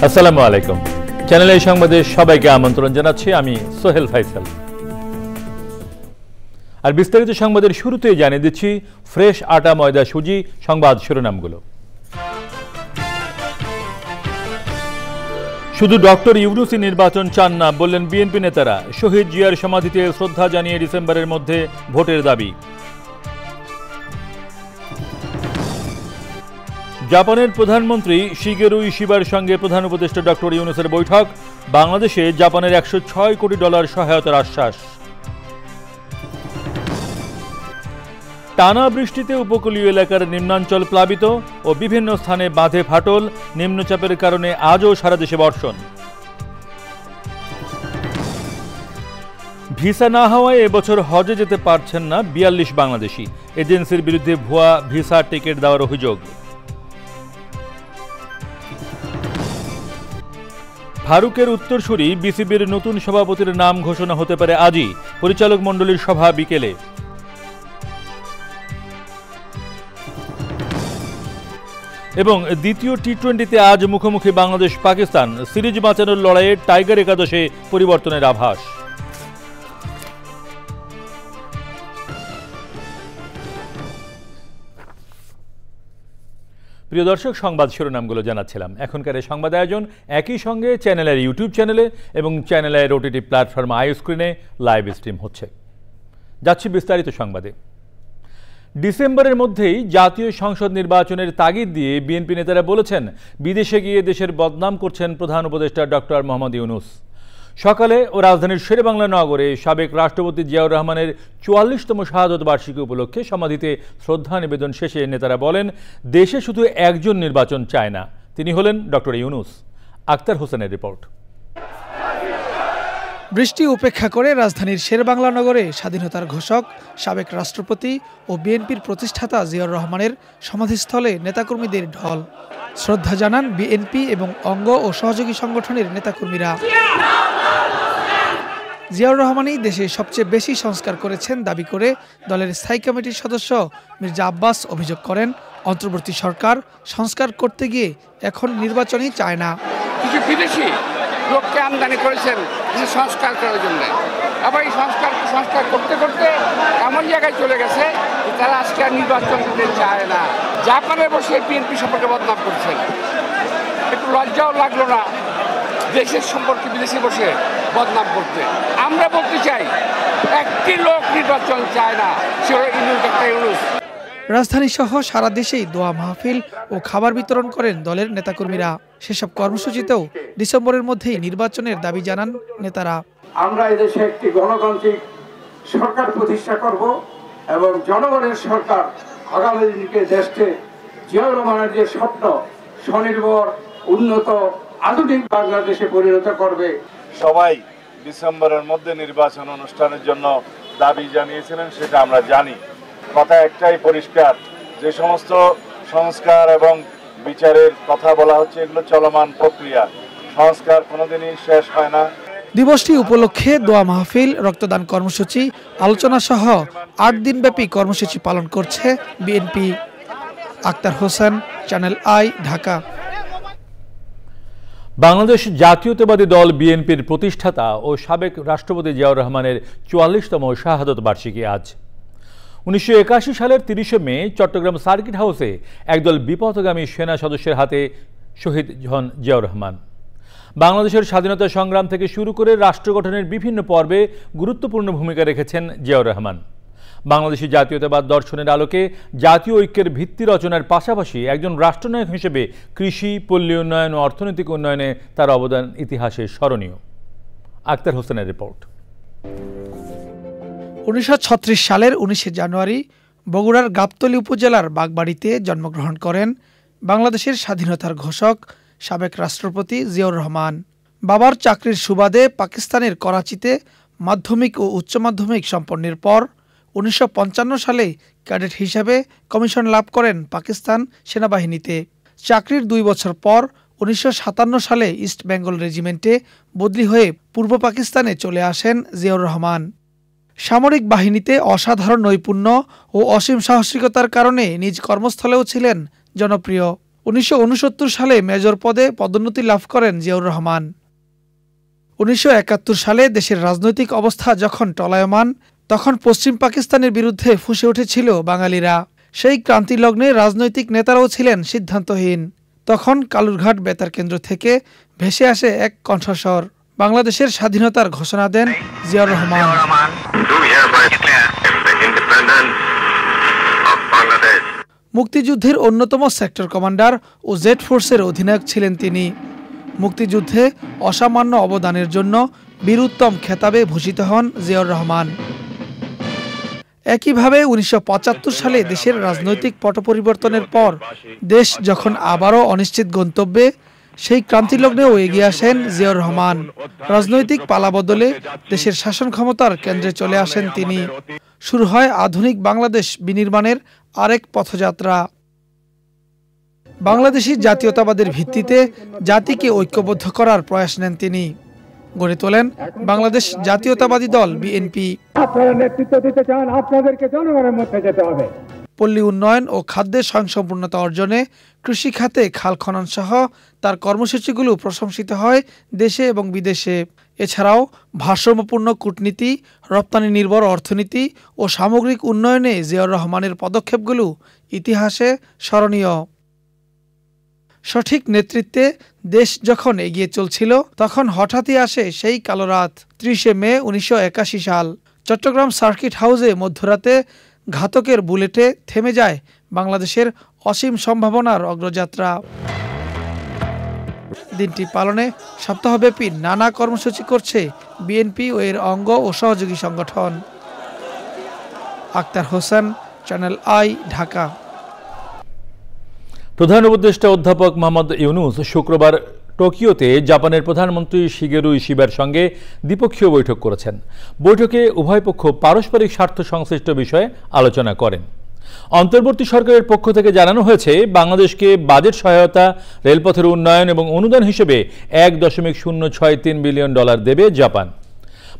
আসসালামু আলাইকুম। চ্যানেল এই সংবাদে সবাইকে আমন্ত্রণ জানাচ্ছি। আমি সোহেল ফাইসাল। আর বিস্তারিত সংবাদের শুরুতেই জানিয়ে দিচ্ছি ফ্রেশ আটা ময়দা সুজি সংবাদ শিরোনামগুলো। শুধু ডক্টর ইউনূসই নির্বাচন চান না বললেন বিএনপি নেতারা। শহীদ জিয়ার সমাধিতে শ্রদ্ধা জানিয়ে ডিসেম্বরের মধ্যে ভোটের দাবি। জাপানের প্রধানমন্ত্রী শিগেরু ইশিবার সঙ্গে প্রধান উপদেষ্টা ডক্টর ইউনূসের বৈঠক। বাংলাদেশে জাপানের $106 কোটি সহায়তার আশ্বাস। টানা বৃষ্টিতে উপকূলীয় এলাকার নিম্নাঞ্চল প্লাবিত ও বিভিন্ন স্থানে বাঁধে ফাটল। নিম্নচাপের কারণে আজও সারা দেশে বর্ষণ। ভিসা না হওয়ায় এবছর হজে যেতে পারছেন না 42 বাংলাদেশি। এজেন্সির বিরুদ্ধে ভুয়া ভিসা টিকিট দেওয়ার অভিযোগ। ফারুকের উত্তরসূরি বিসিবির নতুন সভাপতির নাম ঘোষণা হতে পারে আজই। পরিচালক মণ্ডলীর সভা বিকেলে। এবং দ্বিতীয় টি-20তে আজ মুখোমুখি বাংলাদেশ পাকিস্তান। সিরিজ বাঁচানোর লড়াইয়ে টাইগার একাদশে পরিবর্তনের আভাস। প্রিয় দর্শক, সংবাদ শিরোনামগুলো জানাচ্ছিলাম। এখনকার এই সংবাদ আয়োজন একই সঙ্গে চ্যানেলের ইউটিউব চ্যানেলে এবং চ্যানেলের ওটিটি প্ল্যাটফর্ম আই স্ক্রিনে লাইভ স্ট্রিম হচ্ছে। যাচ্ছি বিস্তারিত সংবাদে। ডিসেম্বরের মধ্যেই জাতীয় সংসদ নির্বাচনের তাগিদ দিয়ে বিএনপি নেতারা বলেছেন বিদেশে গিয়ে দেশের বদনাম করছেন প্রধান উপদেষ্টা ডক্টর মোহাম্মদ ইউনূস। সকালে ও রাজধানীর শেরেবাংলা নগরে সাবেক রাষ্ট্রপতি জিয়াউর রহমানের 44তম শাহাদত বার্ষিকী উপলক্ষে সমাধিতে শ্রদ্ধা নিবেদন শেষে নেতারা বলেন দেশে শুধু একজন নির্বাচন চায় না, তিনি হলেন ডক্টর ইউনূস। আক্তার হোসেনের রিপোর্ট। বৃষ্টি উপেক্ষা করে রাজধানীর শেরেবাংলা নগরে স্বাধীনতার ঘোষক সাবেক রাষ্ট্রপতি ও বিএনপির প্রতিষ্ঠাতা জিয়াউর রহমানের সমাধিস্থলে নেতাকর্মীদের ঢল। শ্রদ্ধা জানান বিএনপি এবং অঙ্গ ও সহযোগী সংগঠনের নেতাকর্মীরা। জিয়াউর রহমানই দেশে সবচেয়ে বেশি সংস্কার করেছেন দাবি করে দলের স্থায়ী কমিটির সদস্য মির্জা আব্বাস অভিযোগ করেন অন্তর্বর্তী সরকার সংস্কার করতে গিয়ে এখন নির্বাচনই চায় না। কিছু বিদেশি লোককে আমদানি করেছেন সংস্কার করার জন্য। আবার এই সংস্কার করতে করতে এমন জায়গায় চলে গেছে যে তারা আজকে আর নির্বাচন করতে চায় না। জাপানে বসে বিএনপি সম্পর্কে বদনাম করছেন। একটু লজ্জাও লাগলো না দেশের সম্পর্কে বিদেশে বসে বদনাম করতে? আমরা বলতে চাই একটি লোক নির্বাচন চায় না, সে ইউনূস। রাজধানী সহ সারা দেশেই দোয়া মাহফিল ও খাবার বিতরণ করেন দলের নেতাকর্মীরা। সেসব কর্মসূচিতেও ডিসেম্বরের মধ্যেই নির্বাচনের দাবি জানান নেতারা। আমরা এদেশে একটি গণতান্ত্রিক সরকার প্রতিষ্ঠা করব এবং জনগণের সরকার আগামী দিনকে দেশকে জিয়াউর রহমানের যে স্বপ্ন স্বনির্ভর উন্নত আধুনিক বাংলাদেশে পরিণত করবে। সবাই ডিসেম্বরের মধ্যে নির্বাচন অনুষ্ঠানের জন্য দাবি জানিয়েছিলেন, সেটা আমরা জানি। কথা একটাই পরিষ্কার, যে সমস্ত সংস্কার এবং বিচারের কথা বলা হচ্ছে এগুলো চলমান প্রক্রিয়া, সংস্কার কোনোদিনই শেষ হয় না। দিবসটি উপলক্ষে দোয়া মাহফিল, রক্তদান কর্মসূচি, আলোচনা সহ 8 দিনব্যাপী কর্মসূচি পালন করছে BNP. Akter Hossain, channel I, Dhaka. Bangladesh জাতীয়তাবাদী দল বিএনপির প্রতিষ্ঠাতা ও সাবেক রাষ্ট্রপতি জিয়াউর রহমানের 44তম শাহাদত বার্ষিকী আজ। 1981 সালের 30 মে চট্টগ্রাম সার্কিট হাউসে একদল বিপথগামী সেনা সদস্যের হাতে শহীদ হন জিয়াউর রহমান। বাংলাদেশের স্বাধীনতা সংগ্রাম থেকে শুরু করে রাষ্ট্র গঠনের বিভিন্ন পর্বে গুরুত্বপূর্ণ ভূমিকা রেখেছেন জিয়াউর রহমান। বাংলাদেশি জাতীয়তাবাদ দর্শনের আলোকে জাতীয় ঐক্যের ভিত্তি রচনার পাশাপাশি একজন রাষ্ট্রনায়ক হিসেবে কৃষি, পল্লী উন্নয়ন ও অর্থনৈতিক উন্নয়নে তার অবদান ইতিহাসে স্মরণীয়। আক্তার হোসেনের রিপোর্ট। 1936 সালের 19 জানুয়ারি বগুড়ার গাবতলী উপজেলার বাগবাড়িতে জন্মগ্রহণ করেন বাংলাদেশের স্বাধীনতার ঘোষক সাবেক রাষ্ট্রপতি জিয়াউর রহমান। বাবার চাকরির সুবাদে পাকিস্তানের করাচিতে মাধ্যমিক ও উচ্চ মাধ্যমিক সম্পন্নের পর ১৯৫৫ সালে ক্যাডেট হিসেবে কমিশন লাভ করেন পাকিস্তান সেনাবাহিনীতে। চাকরির ২ বছর পর ১৯৫৭ সালে ইস্ট বেঙ্গল রেজিমেন্টে বদলি হয়ে পূর্ব পাকিস্তানে চলে আসেন জিয়াউর রহমান। সামরিক বাহিনীতে অসাধারণ নৈপুণ্য ও অসীম সাহসিকতার কারণে নিজ কর্মস্থলেও ছিলেন জনপ্রিয়। ১৯৬৯ সালে মেজর পদে পদোন্নতি লাভ করেন জিয়াউর রহমান। ১৯৭১ সালে দেশের রাজনৈতিক অবস্থা যখন টলায়মান, তখন পশ্চিম পাকিস্তানের বিরুদ্ধে ফুঁসে উঠেছিল বাঙালিরা। সেই ক্রান্তিলগ্নে রাজনৈতিক নেতারাও ছিলেন সিদ্ধান্তহীন। তখন কালুরঘাট বেতার কেন্দ্র থেকে ভেসে আসে এক কণ্ঠস্বর। বাংলাদেশের স্বাধীনতার ঘোষণা দেন জিয়াউর রহমান। মুক্তিযুদ্ধের অন্যতম সেক্টর কমান্ডার ও জেড ফোর্সের অধিনায়ক ছিলেন তিনি। মুক্তিযুদ্ধে অসামান্য অবদানের জন্য বীরুত্তম খেতাবে ভূষিত হন জিয়াউর রহমান। একইভাবে ১৯৭৫ সালে দেশের রাজনৈতিক পট পরিবর্তনের পর দেশ যখন আবারও অনিশ্চিত গন্তব্যে, সেই ক্রান্তিলগ্নেও এগিয়ে আসেন জিয়াউর রহমান। রাজনৈতিক পালাবদলে দেশের শাসন ক্ষমতার কেন্দ্রে চলে আসেন তিনি। শুরু হয় আধুনিক বাংলাদেশ বিনির্মাণের আরেক পথযাত্রা। বাংলাদেশি জাতীয়তাবাদের ভিত্তিতে জাতিকে ঐক্যবদ্ধ করার প্রয়াস নেন তিনি। গড়ে তোলেন বাংলাদেশ জাতীয়তাবাদী দল বিএনপি। আপনারা নেতৃত্ব দিতে চান, আপনাদেরকে জনগণের মধ্যে যেতে হবে। পল্লী উন্নয়ন ও খাদ্যের স্বয়ংসম্পূর্ণতা অর্জনে, কৃষি খাতে খাল খনন সহ তার কর্মসূচিগুলো প্রশংসিত হয় দেশে এবং বিদেশে। এছাড়াও ভারসাম্যপূর্ণ কূটনীতি, রপ্তানি নির্ভর অর্থনীতি ও সামগ্রিক উন্নয়নে জিয়াউর রহমানের পদক্ষেপগুলো ইতিহাসে স্মরণীয়। সঠিক নেতৃত্বে দেশ যখন এগিয়ে চলছিল, তখন হঠাৎই আসে সেই কালো রাত। ৩০ মে ১৯৮১ সাল। চট্টগ্রাম সার্কিট হাউসে মধ্যরাতে ঘাতকের বুলেটে থেমে যায় বাংলাদেশের অসীম সম্ভাবনার অগ্রযাত্রা। দিনটি পালনে সপ্তাহব্যাপী নানা কর্মসূচি করছে বিএনপি ও এর অঙ্গ ও সহযোগী সংগঠন। Akter Hossain, channel I, Dhaka. প্রধান উপদেষ্টা অধ্যাপক মোহাম্মদ ইউনূস শুক্রবার টোকিওতে জাপানের প্রধানমন্ত্রী শিগেরু ইশিবার সঙ্গে দ্বিপক্ষীয় বৈঠক করেছেন। বৈঠকে উভয় পক্ষ পারস্পরিক স্বার্থ সংশ্লিষ্ট বিষয়ে আলোচনা করেন। অন্তর্বর্তী সরকারের পক্ষ থেকে জানানো হয়েছে, বাংলাদেশকে বাজেট সহায়তা, রেলপথের উন্নয়ন এবং অনুদান হিসেবে $1.063 বিলিয়ন দেবে জাপান।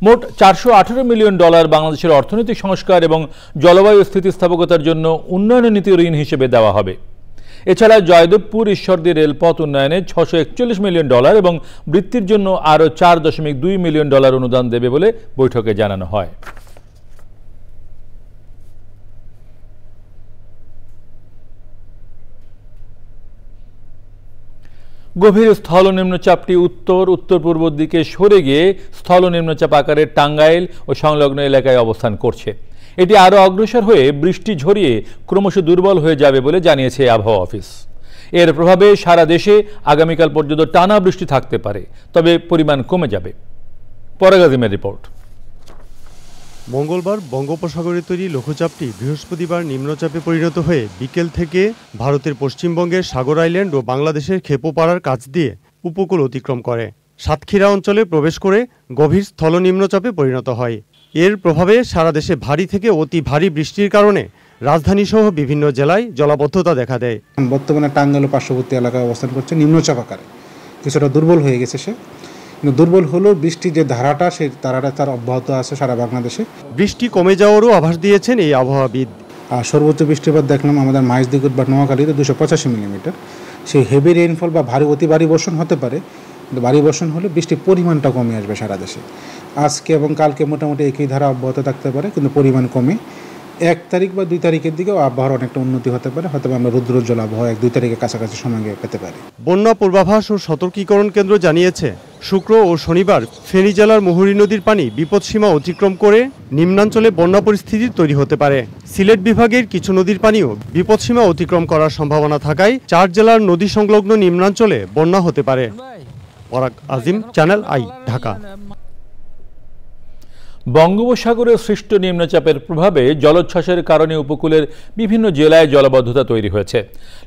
মোট $418 মিলিয়ন বাংলাদেশের অর্থনৈতিক সংস্কার এবং জলবায়ু স্থিতিস্থাপকতার জন্য উন্নয়ন নীতি ঋণ হিসেবে দেওয়া হবে। এছাড়া জয়দেবপুর ঈশ্বরদী রেলপথ উন্নয়নে $641 মিলিয়ন এবং বৃত্তির জন্য আরও $4.2 মিলিয়ন অনুদান দেবে বলে বৈঠকে জানানো হয়। গভীর স্থল নিম্নচাপটি উত্তর পূর্ব দিকে সরে গিয়ে স্থল নিম্নচাপ আকারে টাঙ্গাইল ও সংলগ্ন এলাকায় অবস্থান করছে। এটি আরও অগ্রসর হয়ে বৃষ্টি ঝরিয়ে ক্রমশ দুর্বল হয়ে যাবে বলে জানিয়েছে আবহাওয়া অফিস। এর প্রভাবে সারা দেশে আগামীকাল পর্যন্ত টানা বৃষ্টি থাকতে পারে, তবে পরিমাণ কমে যাবে। পরাগ আজিমের রিপোর্ট। মঙ্গলবার বঙ্গোপসাগরে তৈরি লঘুচাপটি বৃহস্পতিবার নিম্নচাপে পরিণত হয়ে বিকেল থেকে ভারতের পশ্চিমবঙ্গের সাগর আইল্যান্ড ও বাংলাদেশের খেপুপাড়ার কাছ দিয়ে উপকূল অতিক্রম করে সাতক্ষীরা অঞ্চলে প্রবেশ করে গভীর স্থল নিম্নচাপে পরিণত হয়। এর প্রভাবে সারা দেশে ভারী থেকে অতি ভারী বৃষ্টির কারণে রাজধানীসহ বিভিন্ন জেলায় জলাবদ্ধতা দেখা দেয়। বর্তমানে টাঙ্গাইল ও পার্শ্ববর্তী এলাকায় অবস্থান করছে নিম্নচাপ আকারে। কিছুটা দুর্বল হয়ে গেছে সে, কিন্তু দুর্বল হলেও বৃষ্টির যে ধারাটা, সেই ধারাটা তার অব্যাহত আছে সারা বাংলাদেশে। বৃষ্টি কমে যাওয়ারও আভাস দিয়েছেন এই আবহাওয়াবিদ। আর সর্বোচ্চ বৃষ্টিপাত দেখলাম আমাদের মাইজদিকুট বা নোয়াখালীতে 285 মিলিমিটার। সেই হেভি রেইনফল বা অতি ভারী বর্ষণ হতে পারে, কিন্তু ভারী বর্ষণ হলে বৃষ্টির পরিমাণটা কমে আসবে সারা দেশে। আজকে এবং কালকে মোটামুটি একই ধারা অব্যাহত থাকতে পারে, কিন্তু পরিমাণ কমে 1 তারিখ বা 2 তারিখের দিকেও আবহাওয়ার অনেকটা উন্নতি হতে পারে। হয়তো আমরা রৌদ্রোজ্জ্বল আবহাওয়া 1-2 তারিখের কাছাকাছি সময় পেতে পারি। বন্যা পূর্বাভাস ও সতর্কীকরণ কেন্দ্র জানিয়েছে, শুক্র ও শনিবার ফেনী জেলার মুহুরী নদীর পানি বিপদসীমা অতিক্রম করে নিম্নাঞ্চলে বন্যা পরিস্থিতি তৈরি হতে পারে। সিলেট বিভাগের কিছু নদীর পানিও বিপদসীমা অতিক্রম করার সম্ভাবনা থাকায় 4 জেলার নদী সংলগ্ন নিম্নাঞ্চলে বন্যা হতে পারে। পরাগ আজিম, চ্যানেল আই, ঢাকা। বঙ্গোপসাগরে সৃষ্ট নিম্নচাপের প্রভাবে জলোচ্ছ্বাসের কারণে উপকূলের বিভিন্ন জেলায় জলাবদ্ধতা তৈরি হয়েছে।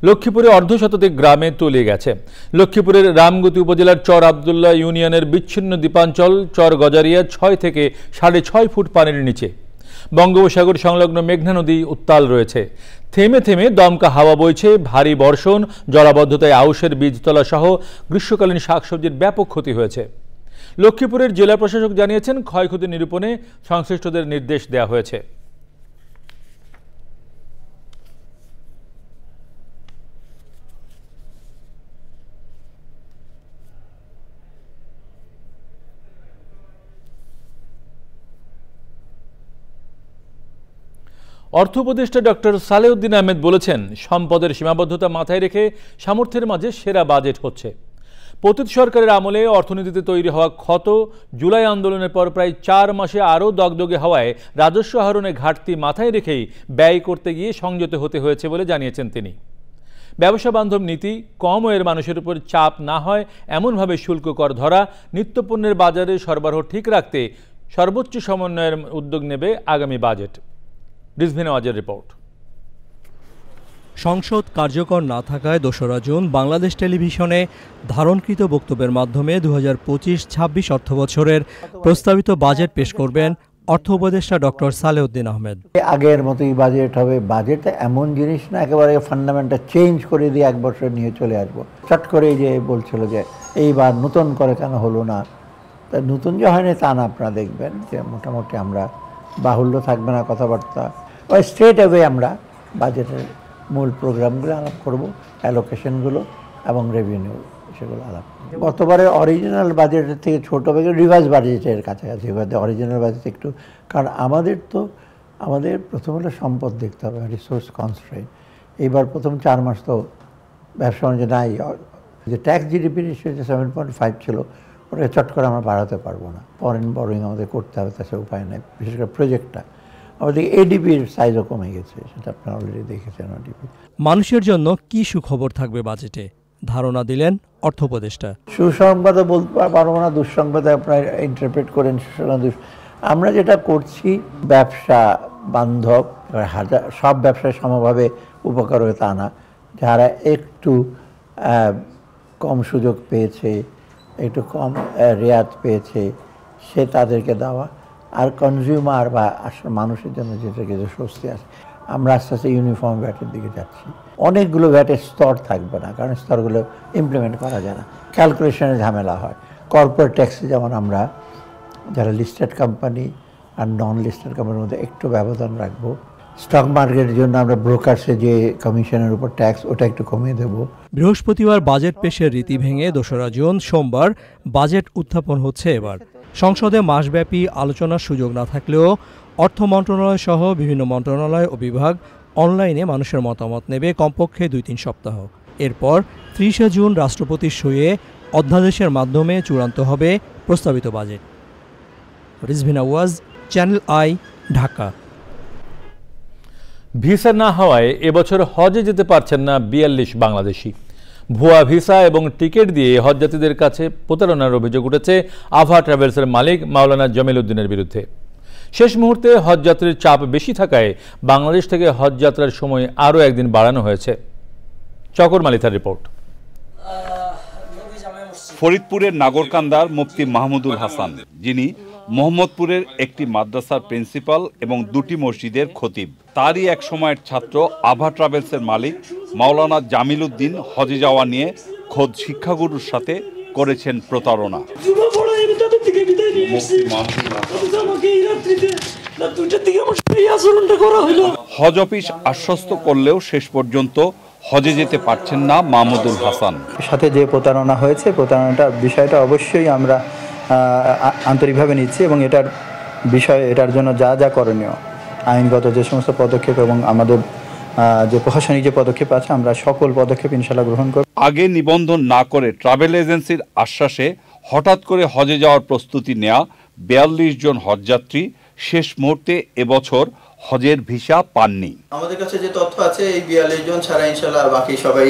লক্ষ্মীপুরে অর্ধশতাধিক গ্রামে তলিয়ে গেছে। লক্ষ্মীপুরের রামগতি উপজেলার চর আবদুল্লাহ ইউনিয়নের বিচ্ছিন্ন দ্বীপাঞ্চল চর গজারিয়া 6 থেকে 6.5 ফুট পানির নিচে। বঙ্গোপসাগর সংলগ্ন মেঘনা নদী উত্তাল রয়েছে। থেমে থেমে দমকা হাওয়া বইছে। ভারী বর্ষণ, জলাবদ্ধতায় আউশের বীজতলা সহ গ্রীষ্মকালীন শাকসবজির ব্যাপক ক্ষতি হয়েছে। লক্ষ্মীপুরের জেলা প্রশাসক জানিয়েছেন, ক্ষয়ক্ষতি নিরূপণে সংশ্লিষ্টদের নির্দেশ দেওয়া হয়েছে। অর্থ উপদেষ্টা ডক্টর সালেউদ্দিন আহমেদ বলেছেন, সম্পদের সীমাবদ্ধতা মাথায় রেখে সামর্থ্যের মাঝে সেরা বাজেট হচ্ছে। পতিত সরকারের আমলে অর্থনীতিতে তৈরি হওয়া ক্ষত জুলাই আন্দোলনের পর প্রায় 4 মাসে আরও দগদগে হওয়ায় রাজস্ব আহরণে ঘাটতি মাথায় রেখেই ব্যয় করতে গিয়ে সংযত হতে হয়েছে বলে জানিয়েছেন তিনি। ব্যবসা বান্ধব নীতি, কম আয়ের মানুষের উপর চাপ না হয় এমনভাবে শুল্ক কর ধরা, নিত্যপণ্যের বাজারে সরবরাহ ঠিক রাখতে সর্বোচ্চ সমন্বয়ের উদ্যোগ নেবে আগামী বাজেট। রিজভিনা ওয়াজের রিপোর্ট। সংসদ কার্যকর না থাকায় 2রা জুন বাংলাদেশ টেলিভিশনে ধারণকৃত বক্তব্যের মাধ্যমে 2025-26 অর্থবছরের প্রস্তাবিত বাজেট পেশ করবেন অর্থ উপদেষ্টা ডক্টর সালেউদ্দিন আহমেদ। আগের মতোই বাজেট হবে। বাজেট এমন জিনিস না একেবারে ফান্ডামেন্টাল চেঞ্জ করে দিয়ে 1 বছর নিয়ে চলে আসবো। চট করে যে বলছিল যে এইবার নতুন করে কেন হলো না, তা নতুন যে হয়নি তা না। আপনারা দেখবেন যে মোটামুটি আমরা বাহুল্য থাকবে না কথাবার্তা, ওই স্ট্রেট অ্যাওয়ে আমরা বাজেটের মূল প্রোগ্রামগুলো আলাপ করব, অ্যালোকেশনগুলো এবং রেভিনিউ সেগুলো আলাপ। গতবারের অরিজিনাল বাজেটের থেকে ছোটো হবে, রিভাইজ বাজেটের কাছাকাছি হবে। অরিজিনাল বাজেট একটু, কারণ আমাদের প্রথম হলো সম্পদ দেখতে হবে, রিসোর্স কনস্ট্রেইন। এইবার প্রথম 4 মাস তো ব্যবসা বাণিজ্য নাই। যে ট্যাক্স জিডিপি রেশিও যে 7.5 ছিল, ওটা চট করে আমরা বাড়াতে পারবো না। ফরেন বরোয়িং আমাদের করতে হবে, তাছাড়া উপায় নেই। বিশেষ করে প্রজেক্টটা আমাদের এডিপির সাইজও কমে গেছে, সেটা আপনারা অলরেডি দেখেছেন। এডিপি মানুষের জন্য কি সুখবর থাকবে বাজেটে, ধারণা দিলেন অর্থ উপদেষ্টা। সুসংবাদও বলতে পারবো না, দুঃসংবাদে আপনারা ইন্টারপ্রেট করেন। আমরা যেটা করছি ব্যবসা বান্ধব, সব ব্যবসায় সমভাবে উপকার হয়ে তা না। যারা একটু কম সুযোগ পেয়েছে, একটু কম রেয়াত পেয়েছে, সে তাদেরকে দেওয়া। আর কনজিউমার বা আসলে মানুষের জন্য যেটা কিছু স্বস্তি আছে। আমরা আস্তে আস্তে ইউনিফর্ম ভ্যাটের দিকে যাচ্ছি। অনেকগুলো ভ্যাটের স্তর থাকবে না, কারণ স্তরগুলো ইমপ্লিমেন্ট করা যায় না, ক্যালকুলেশনে ঝামেলা হয়। কর্পোরেট ট্যাক্সে যেমন আমরা যারা লিস্টেড কোম্পানি আর নন লিস্টেড কোম্পানির মধ্যে একটু ব্যবধান রাখবো। স্টক মার্কেটের জন্য আমরা ব্রোকার্সে যে কমিশনের উপর ট্যাক্স, ওটা একটু কমিয়ে দেব। বৃহস্পতিবার বাজেট পেশের রীতি ভেঙে 2রা জুন সোমবার বাজেট উত্থাপন হচ্ছে। এবার সংসদে মাসব্যাপী আলোচনার সুযোগ না থাকলেও অর্থ মন্ত্রণালয় সহ বিভিন্ন মন্ত্রণালয় ও বিভাগ অনলাইনে মানুষের মতামত নেবে কমপক্ষে 2-3 সপ্তাহ। এরপর 30 জুন রাষ্ট্রপতির সইয়ে অধ্যাদেশের মাধ্যমে চূড়ান্ত হবে প্রস্তাবিত বাজেট। Rizvina Waz, Channel I, Dhaka. Visa না হওয়ায় এবছর হজে যেতে পারছেন না 42 বাংলাদেশি। ভুয়া ভিসা এবং টিকিট দিয়ে হজযাত্রীদের কাছে প্রতারণার অভিযোগ উঠেছে আভা ট্রাভেলসের মালিক মাওলানা জমিল উদ্দিনের বিরুদ্ধে। শেষ মুহূর্তে হজযাত্রীর চাপ বেশি থাকায় বাংলাদেশ থেকে হজযাত্রার সময় আরও একদিন বাড়ানো হয়েছে। চকর মালিথার রিপোর্ট। ফরিদপুরের নাগরকান্দার মুফতি মাহমুদুল হাসান, যিনি মোহাম্মদপুরের একটি মাদ্রাসার প্রিন্সিপাল এবং 2টি মসজিদের খতিব, তারই এক সময়ের ছাত্র আভা ট্রাভেলসের মালিক মাওলানা জামিল উদ্দিন হজে যাওয়া নিয়ে খোদ শিক্ষাগুরুর সাথে করেছেন প্রতারণা। হজ অফিস আশ্বস্ত করলেও শেষ পর্যন্ত হজে যেতে পারছেন না মাহমুদুল হাসান। সাথে যে প্রতারণা হয়েছে, প্রতারণাটা বিষয়টা অবশ্যই আমরা আন্তরিকভাবে নিচ্ছি এবং এটার জন্য যা যা করণীয় আইনগত যে সমস্ত পদক্ষেপ এবং আমাদের যে প্রশাসনিক যে পদক্ষেপ আছে, আমরা সকল পদক্ষেপ ইনশাআল্লাহ গ্রহণ করব। আগে নিবন্ধন না করে ট্রাভেল এজেন্সির আশ্বাসে হঠাৎ করে হজে যাওয়ার প্রস্তুতি নেওয়া 42 জন হজযাত্রী শেষ মুহূর্তে এবছর হজের ভিসা পাননি। আমাদের কাছে যে তথ্য আছে এই 42 জন ছাড়া ইনশাআল্লাহ বাকি সবাই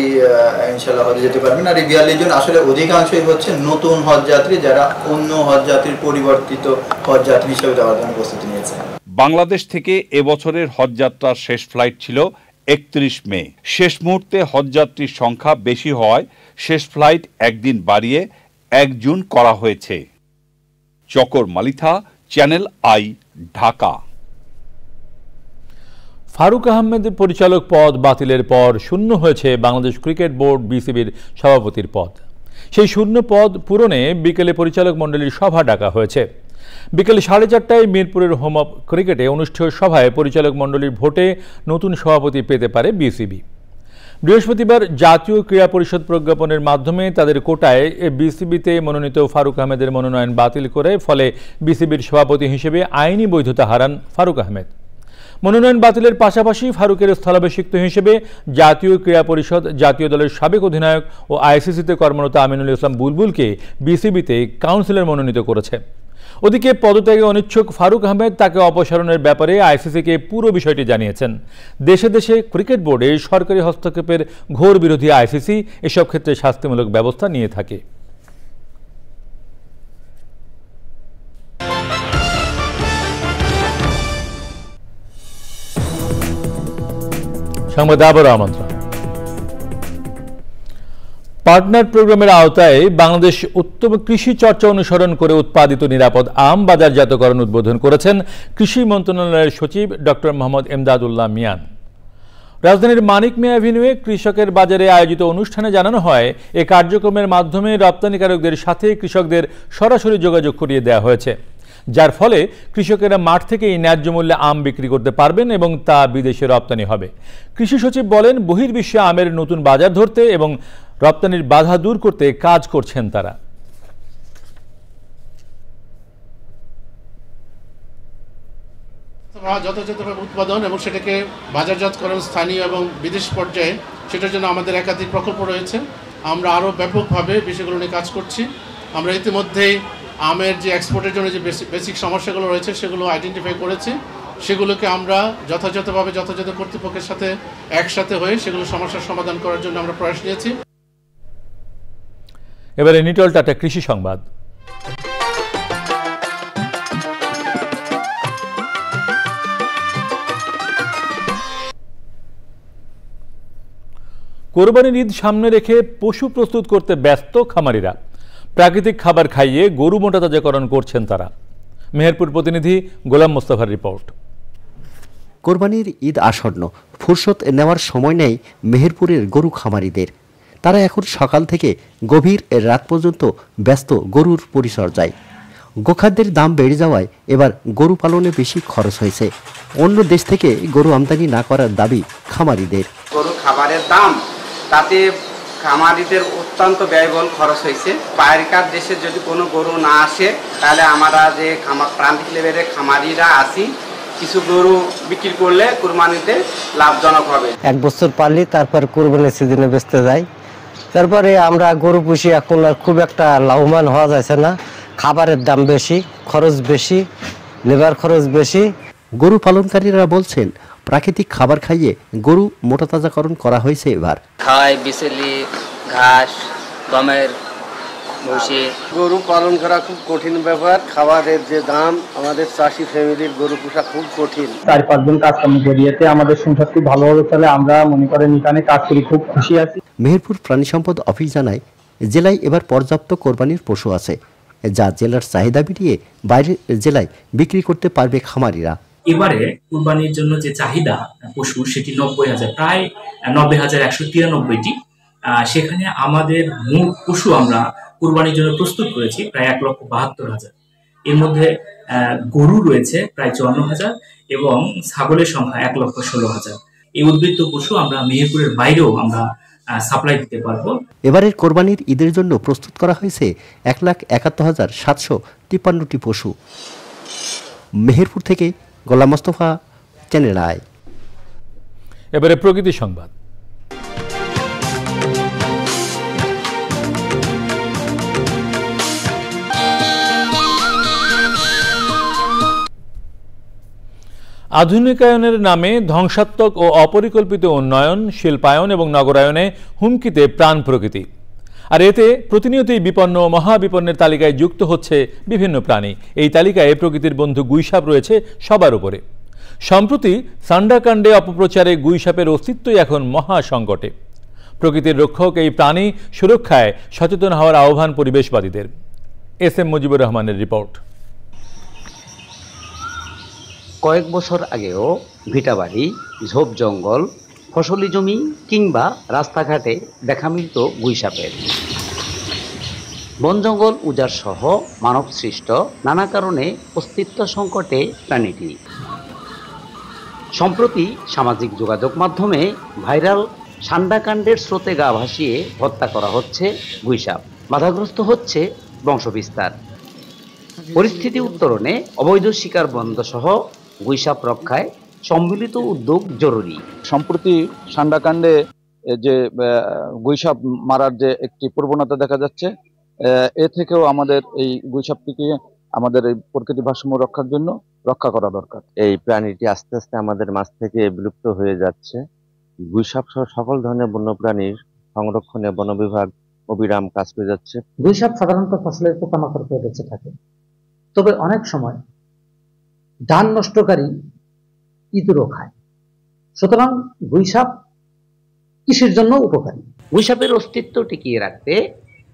ইনশাআল্লাহ হজে যেতে পারবেন। আর এই 42 জন আসলে অধিকাংশই হচ্ছে নতুন হজ যাত্রী, যারা অন্য হজ যাত্রীর পরিবর্তিত হজ যাত্রী হিসেবে যাওয়ার জন্য প্রস্তুতি নিয়েছে। বাংলাদেশ থেকে এবছরের হজযাত্রার শেষ ফ্লাইট ছিল 31 মে। শেষ মুহূর্তে হজযাত্রীর সংখ্যা বেশি হওয়ায় শেষ ফ্লাইট একদিন বাড়িয়ে 1 জুন করা হয়েছে। চকর মালিথা, চ্যানেল আই, ঢাকা। ফারুক আহমেদের পরিচালক পদ বাতিলের পর শূন্য হয়েছে বাংলাদেশ ক্রিকেট বোর্ড বিসিবির সভাপতির পদ। সেই শূন্য পদ পূরণে বিকেলে পরিচালক মণ্ডলীর সভা ডাকা হয়েছে। বিকেল 4:30টায় মিরপুরের হোম অফ ক্রিকেটে অনুষ্ঠেয় সভায় পরিচালক মণ্ডলীর ভোটে নতুন সভাপতি পেতে পারে বিসিবি। বৃহস্পতিবার জাতীয় ক্রীড়া পরিষদ প্রজ্ঞাপনের মাধ্যমে তাদের কোটায় বিসিবিতে মনোনীত ফারুক আহমেদের মনোনয়ন বাতিল করে ফলে বিসিবির সভাপতি হিসেবে আইনি বৈধতা হারান ফারুক আহমেদ। মনোনয়ন বাতিলের পাশাপাশি ফারুকের স্থলাভিষিক্ত হিসেবে জাতীয় ক্রীড়া পরিষদ জাতীয় দলের সাবেক অধিনায়ক ও আইসিসিতে কর্মরত আমিনুল ইসলাম বুলবুলকে বিসিবিতে কাউন্সিলর মনোনীত করেছে। ওদিকে পদত্যাগে অনিচ্ছুক ফারুক আহমেদ তাকে অপসারণের ব্যাপারে আইসিসিকে পুরো বিষয়টি জানিয়েছেন। দেশে দেশে ক্রিকেট বোর্ডে সরকারি হস্তক্ষেপের ঘোর বিরোধী আইসিসি এসব ক্ষেত্রে শাস্তিমূলক ব্যবস্থা নিয়ে থাকে। সংবাদ আবারও আমন্ত্রণ। পার্টনার প্রোগ্রামের আওতায় বাংলাদেশ উত্তম কৃষি চর্চা অনুসরণ করে উৎপাদিত নিরাপদ আম বাজারজাতকরণ উদ্বোধন করেছেন কৃষি মন্ত্রণালয়ের সচিব ডক্টর মোহাম্মদ এমদাদুল্লাহ মিয়ান। রাজধানীর মানিক মিয়া অ্যাভিনিউয়ে কৃষকের বাজারে আয়োজিত অনুষ্ঠানে জানানো হয়, এ কার্যক্রমের মাধ্যমে রপ্তানিকারকদের সাথে কৃষকদের সরাসরি যোগাযোগ করিয়ে দেওয়া হয়েছে, যার ফলে কৃষকেরা মাঠ থেকেই ন্যায্য মূল্যে আম বিক্রি করতে পারবেন এবং তা বিদেশে রপ্তানি হবে। কৃষি সচিব বলেন, বহির্বিশ্বে আমের নতুন বাজার ধরতে এবং রপ্তানির বাধা দূর করতে কাজ করছেন তারা। যথাযথভাবে উৎপাদন এবং সেটাকে বাজারজাতকরণ স্থানীয় এবং বিদেশ পর্যায়ে, সেটার জন্য আমাদের একাধিক প্রকল্প রয়েছে। আমরা আরও ব্যাপকভাবে বিষয়গুলো নিয়ে কাজ করছি। আমরা ইতিমধ্যেই আমের যে এক্সপোর্টের জন্য যে বেসিক সমস্যাগুলো রয়েছে সেগুলো আইডেন্টিফাই করেছি। সেগুলোকে আমরা যথাযথভাবে যথাযথ কর্তৃপক্ষের সাথে একসাথে হয়ে সেগুলো সমস্যার সমাধান করার জন্য আমরা প্রয়াস নিয়েছি। এবারে নিটল টাটা কৃষি সংবাদ। কোরবানির ঈদ সামনে রেখে পশু প্রস্তুত করতে ব্যস্ত খামারিরা। প্রাকৃতিক খাবার খাইয়ে গরু মোটা তাজাকরণ করছেন তারা। মেহেরপুর প্রতিনিধি গোলাম মোস্তফার রিপোর্ট। কোরবানির ঈদ আসন্ন, ফুরসত নেওয়ার সময় নেই মেহেরপুরের গরু খামারিদের। তারা এখন সকাল থেকে গভীর রাত পর্যন্ত ব্যস্ত গরুর পরিচর্যায়। গোখাদ্যের দাম বেড়ে যাওয়ায় এবার গরু পালনে বেশি খরচ হয়েছে। অন্য দেশ থেকে গরু আমদানি না করার দাবি খামারিদের। গরু খাবারের দাম, তাতে খামারিদের অত্যন্ত ব্যয়বহুল খরচ হয়েছে। বাইরেকার দেশে যদি কোনো গরু না আসে, তাহলে আমরা যে প্রান্তিক লেভেলের খামারিরা আছি, কিছু গরু বিক্রি করলে কুরবানিতে লাভজনক হবে। এক বছর পারলে তারপর কুরবানির সিজনে বেচতে যাই। তারপরে আমরা গরু পুষি, এখন আর খুব একটা লাভবান হওয়া যাচ্ছে না। খাবারের দাম বেশি, খরচ বেশি, লেবার খরচ বেশি। গরু পালনকারীরা বলছেন, প্রাকৃতিক খাবার খাইয়ে গরু মোটা তাজাকরণ করা হয়েছে এবার। খাওয়াই বিচেলি, ঘাস, গমের ভুসি। গরু পালন করা খুব কঠিন ব্যাপার। খাবারের যে দাম, আমাদের চাষি ফ্যামিলির গরু পোষা খুব কঠিন। 4-5 জন কাজ কর্ম করিয়েতে আমাদের সংসারটি ভালোভাবে চলে। আমরা মনে করেন এখানে কাজ করি, খুব খুশি আছি। মেহেরপুর প্রাণী সম্পদ অফিস জানায়, জেলায় এবার পর্যাপ্ত কোরবানির পশু আছে, যা জেলার চাহিদা মিটিয়ে বাইরের জেলায় বিক্রি করতে পারবে খামারিরা। এবারে কুরবানির জন্য যে চাহিদা পশু, সেটি 90,000, প্রায় 90,193টি। সেখানে আমাদের মূল পশু আমরা কুরবানির জন্য প্রস্তুত করেছি প্রায় 1,72,000। এর মধ্যে গরু রয়েছে প্রায় 54,000 এবং ছাগলের সংখ্যা 1,16,000। এই উদ্বৃত্ত পশু আমরা মেহেরপুরের বাইরেও আমরা সাপ্লাই দিতে পারবো। এবারের কোরবানির ঈদের জন্য প্রস্তুত করা হয়েছে 1,71,753টি পশু। মেহেরপুর থেকে গোলাম মোস্তফা, চ্যানেল আই। এবারে প্রকৃতি সংবাদ। আধুনিকায়নের নামে ধ্বংসাত্মক ও অপরিকল্পিত উন্নয়ন, শিল্পায়ন এবং নগরায়নে হুমকিতে প্রাণ প্রকৃতি। আর এতে প্রতিনিয়তই বিপন্ন ও মহাবিপন্নের তালিকায় যুক্ত হচ্ছে বিভিন্ন প্রাণী। এই তালিকায় প্রকৃতির বন্ধু গুইসাপ রয়েছে সবার উপরে। সম্প্রতি সান্ডাকাণ্ডে অপপ্রচারে গুইসাপের অস্তিত্বই এখন মহা সংকটে। প্রকৃতির রক্ষক এই প্রাণী সুরক্ষায় সচেতন হওয়ার আহ্বান পরিবেশবাদীদের। এস.এম. মুজিবুর রহমানের রিপোর্ট। কয়েক বছর আগেও ভিটাবাড়ি, ঝোপ জঙ্গল, ফসলি জমি কিংবা রাস্তাঘাটে দেখা মিলত গুইসাপের। বন জঙ্গল উজাড় সহ মানব সৃষ্ট নানা কারণে অস্তিত্ব সংকটে প্রাণীটি। সম্প্রতি সামাজিক যোগাযোগ মাধ্যমে ভাইরাল সান্ডাকাণ্ডের স্রোতে গা ভাসিয়ে হত্যা করা হচ্ছে গুইসাপ। বাধাগ্রস্ত হচ্ছে বংশবিস্তার। পরিস্থিতি উত্তরণে অবৈধ শিকার বন্ধ সহ গুইসাপ রক্ষায় সম্মিলিত উদ্যোগ জরুরি। সম্প্রতি সান্ডাকাণ্ডে যে গুইসাপ মারার যে একটি প্রবণতা দেখা যাচ্ছে, এ থেকেও আমাদের এই গুইসাপটিকে আমাদের এই প্রকৃতি ভারসাম্য রক্ষার জন্য রক্ষা করা দরকার। এই প্রাণীটি আস্তে আস্তে আমাদের মাছ থেকে বিলুপ্ত হয়ে যাচ্ছে। গুইসাপ সহ সকল ধরনের বন্যপ্রাণীর সংরক্ষণে বন বিভাগ অবিরাম কাজ করে যাচ্ছে। গুইসাপ সাধারণত ফসলের পোকামাকড় খেয়ে বেঁচে থাকে, তবে অনেক সময় ধান নষ্টকারী ইঁদুরও খায়। সুতরাং গুইসাপ কৃষির জন্য উপকারী। গুইসাপের অস্তিত্ব টিকিয়ে রাখতে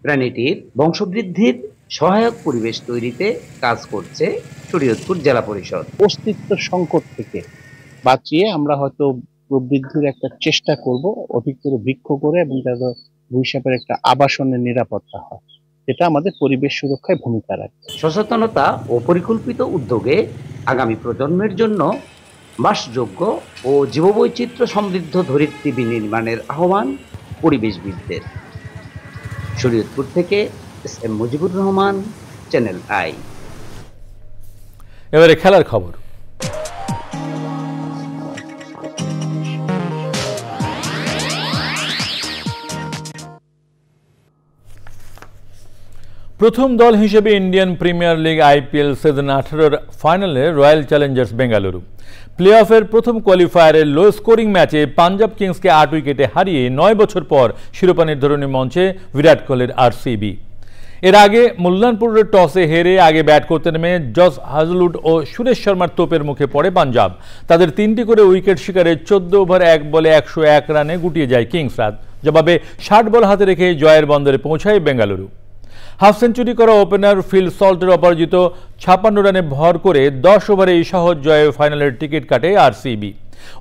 প্রাণীটির বংশবৃদ্ধির সহায়ক পরিবেশ তৈরিতে কাজ করছে শরীয়তপুর জেলা পরিষদ। অস্তিত্ব সংকট থেকে বাঁচিয়ে আমরা হয়তো প্রবৃদ্ধির একটা চেষ্টা করব, অধিক করে বৃক্ষ করে, এবং তাদের গুইসাপের একটা আবাসনের নিরাপত্তা হয়, এটা আমাদের পরিবেশ সুরক্ষায় ভূমিকা রাখে। সচেতনতা ও পরিকল্পিত উদ্যোগে আগামী প্রজন্মের জন্য বাসযোগ্য ও জীববৈচিত্র্য সমৃদ্ধ ধরিত্রী বিনির্মাণের আহ্বান পরিবেশবিদদের। শরীয়তপুর থেকে SM. Mujibur Rahman, Channel I. এবারে খেলার খবর। প্রথম দল হিসেবে Indian Premier League IPL season 18-র ফাইনালে রয়্যাল চ্যালেঞ্জার্স বেঙ্গালুরু। প্লে অফের প্রথম কোয়ালিফায়ারের লো স্কোরিং ম্যাচে পাঞ্জাব কিংসকে 8 উইকেটে হারিয়ে 9 বছর পর শিরোপা নির্ধারণী মঞ্চে বিরাট কোহলির আরসিবি। এর আগে মুল্লানপুরের টসে হেরে আগে ব্যাট করতে নেমে জস হাজলউড ও সুরেশ শর্মার তোপের মুখে পড়ে পাঞ্জাব। তাদের 3টি করে উইকেট শিকারে 14 ওভার 1 বলে 101 রানে গুটিয়ে যায় কিংসরা। জবাবে 60 বল হাতে রেখে জয়ের বন্দরে পৌঁছায় বেঙ্গালুরু। হাফ সেঞ্চুরি করা ওপেনার ফিল সল্টের অপরাজিত 56 রানে ভর করে 10 ওভারে এই সহজ জয়ে ফাইনালের টিকিট কাটে আরসিবি।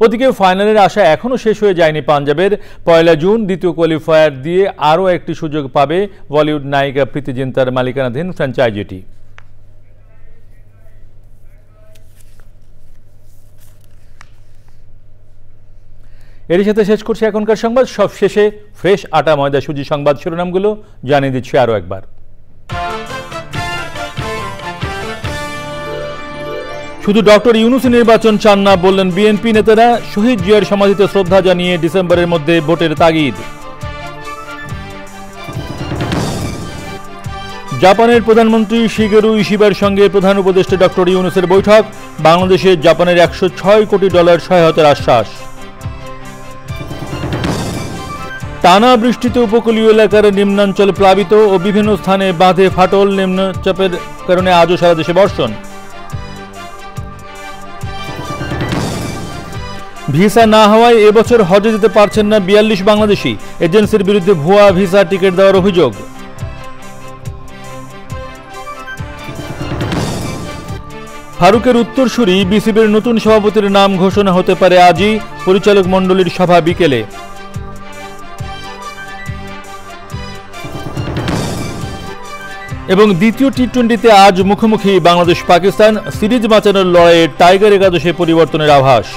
ওদিকে ফাইনালের আশা এখনও শেষ হয়ে যায়নি পাঞ্জাবের। 1 জুন দ্বিতীয় কোয়ালিফায়ার দিয়ে আরও একটি সুযোগ পাবে বলিউড নায়িকা প্রীতি জিন্তার মালিকানাধীন ফ্র্যাঞ্চাইজিটি। এর সাথে শেষ করছি এখনকার সংবাদ। সব শেষে ফ্রেশ আটা ময়দা সুজি সংবাদ শিরোনামগুলো জানিয়ে দিচ্ছি আরও একবার। শুধু ডক্টর ইউনূসই নির্বাচন চান না বললেন বিএনপি নেতারা। শহীদ জিয়ার সমাধিতে শ্রদ্ধা জানিয়ে ডিসেম্বরের মধ্যে ভোটের তাগিদ। জাপানের প্রধানমন্ত্রী শিগেরু ইশিবার সঙ্গে প্রধান উপদেষ্টা ডক্টর ইউনূসের বৈঠক। বাংলাদেশে জাপানের $106 কোটি সহায়তার আশ্বাস। টানা বৃষ্টিতে উপকূলীয় এলাকার নিম্নাঞ্চল প্লাবিত ও বিভিন্ন স্থানে বাঁধে ফাটল। নিম্নচাপের কারণে আজও সারা দেশে বর্ষণ। ভিসা না হওয়ায় এবছর হজে যেতে পারছেন না 42 বাংলাদেশি। এজেন্সির বিরুদ্ধে ভুয়া ভিসা টিকিট দেওয়ার অভিযোগ। ফারুকের উত্তরসূরি বিসিবির নতুন সভাপতির নাম ঘোষণা হতে পারে আজই। পরিচালক মণ্ডলীর সভা বিকেলে। এবং দ্বিতীয় টি-20তে আজ মুখোমুখি বাংলাদেশ পাকিস্তান। সিরিজ বাঁচানোর লড়াইয়ে টাইগার একাদশে পরিবর্তনের আভাস।